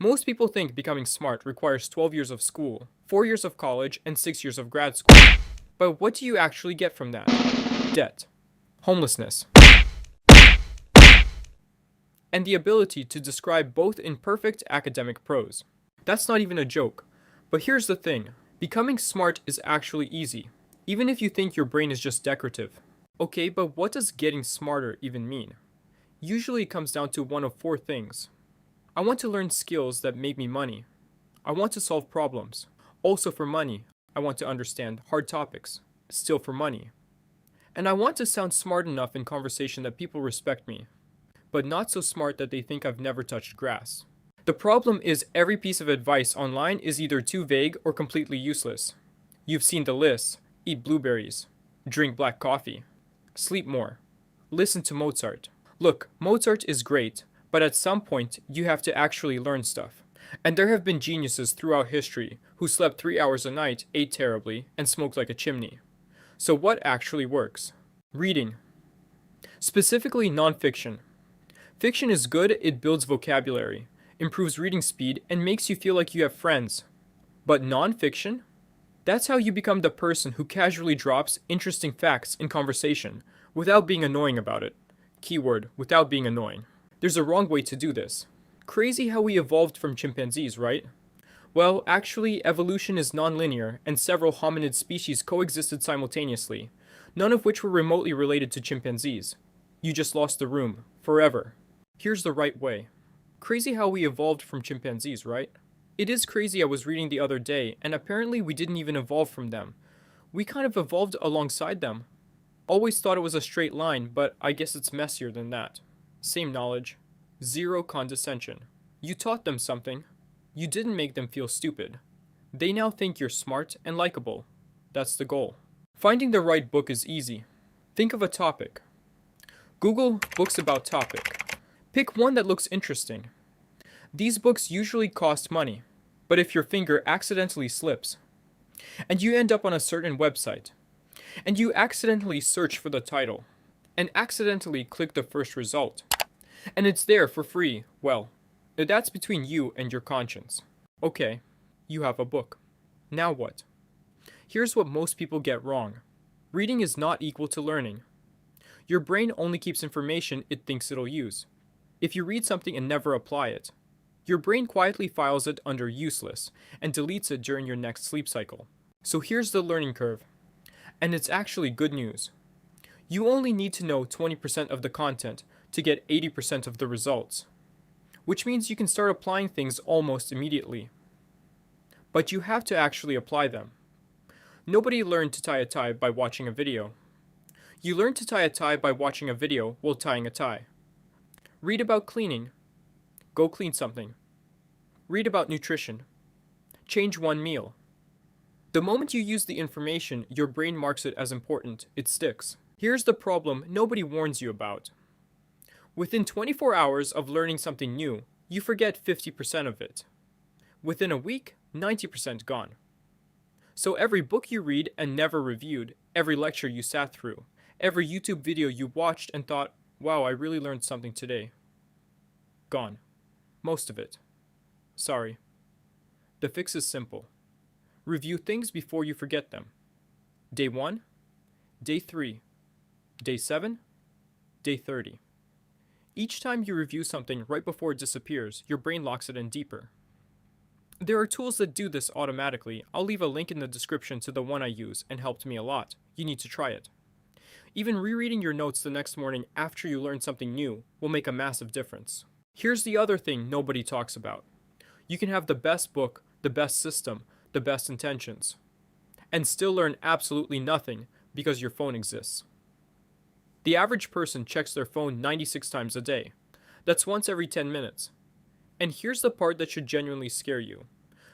Most people think becoming smart requires 12 years of school, 4 years of college, and 6 years of grad school. But what do you actually get from that? Debt, homelessness, and the ability to describe both in perfect academic prose. That's not even a joke. But here's the thing, becoming smart is actually easy, even if you think your brain is just decorative. Okay, but what does getting smarter even mean? Usually it comes down to one of four things. I want to learn skills that make me money. I want to solve problems. Also for money, I want to understand hard topics. Still for money. And I want to sound smart enough in conversation that people respect me, but not so smart that they think I've never touched grass. The problem is every piece of advice online is either too vague or completely useless. You've seen the lists: eat blueberries, drink black coffee, sleep more, listen to Mozart. Look, Mozart is great, but at some point you have to actually learn stuff. And there have been geniuses throughout history who slept 3 hours a night, ate terribly, and smoked like a chimney. So what actually works? Reading. Specifically nonfiction. Fiction is good, it builds vocabulary, improves reading speed, and makes you feel like you have friends. But nonfiction? That's how you become the person who casually drops interesting facts in conversation, without being annoying about it. Keyword, without being annoying. There's a wrong way to do this. Crazy how we evolved from chimpanzees, right? Well, actually, evolution is non-linear, and several hominid species coexisted simultaneously, none of which were remotely related to chimpanzees. You just lost the room, forever. Here's the right way. Crazy how we evolved from chimpanzees, right? It is crazy. I was reading the other day, and apparently we didn't even evolve from them. We kind of evolved alongside them. Always thought it was a straight line, but I guess it's messier than that. Same knowledge. Zero condescension. You taught them something. You didn't make them feel stupid. They now think you're smart and likable. That's the goal. Finding the right book is easy. Think of a topic. Google books about topic. Pick one that looks interesting. These books usually cost money, but if your finger accidentally slips, and you end up on a certain website, and you accidentally search for the title, and accidentally click the first result, and it's there for free, well, that's between you and your conscience. Okay, you have a book. Now what? Here's what most people get wrong. Reading is not equal to learning. Your brain only keeps information it thinks it'll use. If you read something and never apply it, your brain quietly files it under useless and deletes it during your next sleep cycle. So here's the learning curve. And it's actually good news. You only need to know 20% of the content to get 80% of the results, which means you can start applying things almost immediately. But you have to actually apply them. Nobody learned to tie a tie by watching a video. You learn to tie a tie by watching a video while tying a tie. Read about cleaning. Go clean something. Read about nutrition. Change one meal. The moment you use the information, your brain marks it as important. It sticks. Here's the problem nobody warns you about. Within 24 hours of learning something new, you forget 50% of it. Within a week, 90% gone. So every book you read and never reviewed, every lecture you sat through, every YouTube video you watched and thought, wow, I really learned something today. Gone. Most of it. Sorry. The fix is simple. Review things before you forget them. Day 1, Day 3, Day 7, Day 30. Each time you review something right before it disappears, your brain locks it in deeper. There are tools that do this automatically. I'll leave a link in the description to the one I use and helped me a lot. You need to try it. Even rereading your notes the next morning after you learn something new will make a massive difference. Here's the other thing nobody talks about. You can have the best book, the best system, the best intentions, and still learn absolutely nothing because your phone exists. The average person checks their phone 96 times a day. That's once every 10 minutes. And here's the part that should genuinely scare you.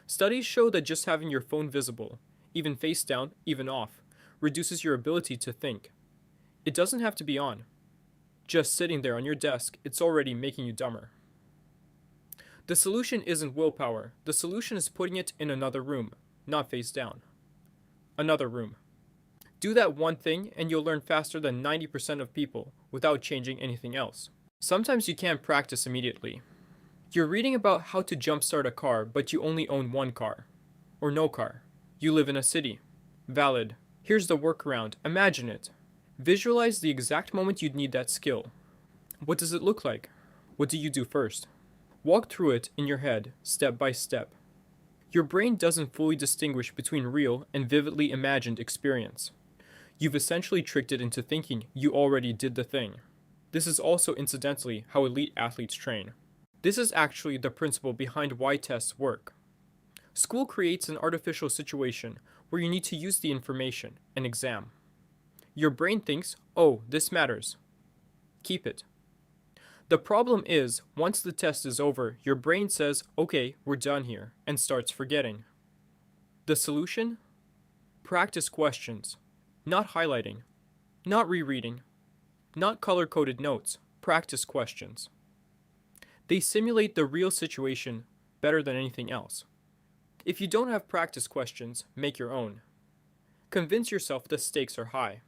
Studies show that just having your phone visible, even face down, even off, reduces your ability to think. It doesn't have to be on. Just sitting there on your desk, it's already making you dumber. The solution isn't willpower. The solution is putting it in another room, not face down. Another room. Do that one thing and you'll learn faster than 90% of people without changing anything else. Sometimes you can't practice immediately. You're reading about how to jumpstart a car, but you only own one car. Or no car. You live in a city. Valid. Here's the workaround. Imagine it. Visualize the exact moment you'd need that skill. What does it look like? What do you do first? Walk through it in your head, step by step. Your brain doesn't fully distinguish between real and vividly imagined experience. You've essentially tricked it into thinking you already did the thing. This is also incidentally how elite athletes train. This is actually the principle behind why tests work. School creates an artificial situation where you need to use the information, an exam. Your brain thinks, oh, this matters. Keep it. The problem is, once the test is over, your brain says, okay, we're done here, and starts forgetting. The solution? Practice questions. Not highlighting. Not rereading. Not color-coded notes. Practice questions. They simulate the real situation better than anything else. If you don't have practice questions, make your own. Convince yourself the stakes are high.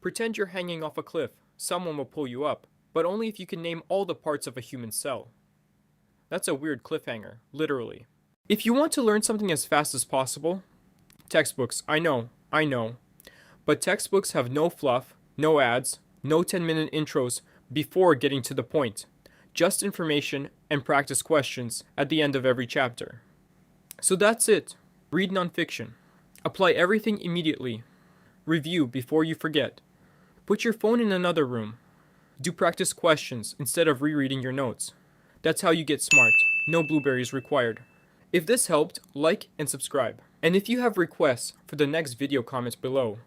Pretend you're hanging off a cliff. Someone will pull you up, but only if you can name all the parts of a human cell. That's a weird cliffhanger, literally. If you want to learn something as fast as possible, textbooks, I know, but textbooks have no fluff, no ads, no 10-minute intros before getting to the point. Just information and practice questions at the end of every chapter. So that's it. Read nonfiction. Apply everything immediately. Review before you forget. Put your phone in another room. Do practice questions instead of rereading your notes. That's how you get smart. No blueberries required. If this helped, like and subscribe. And if you have requests for the next video, comment below.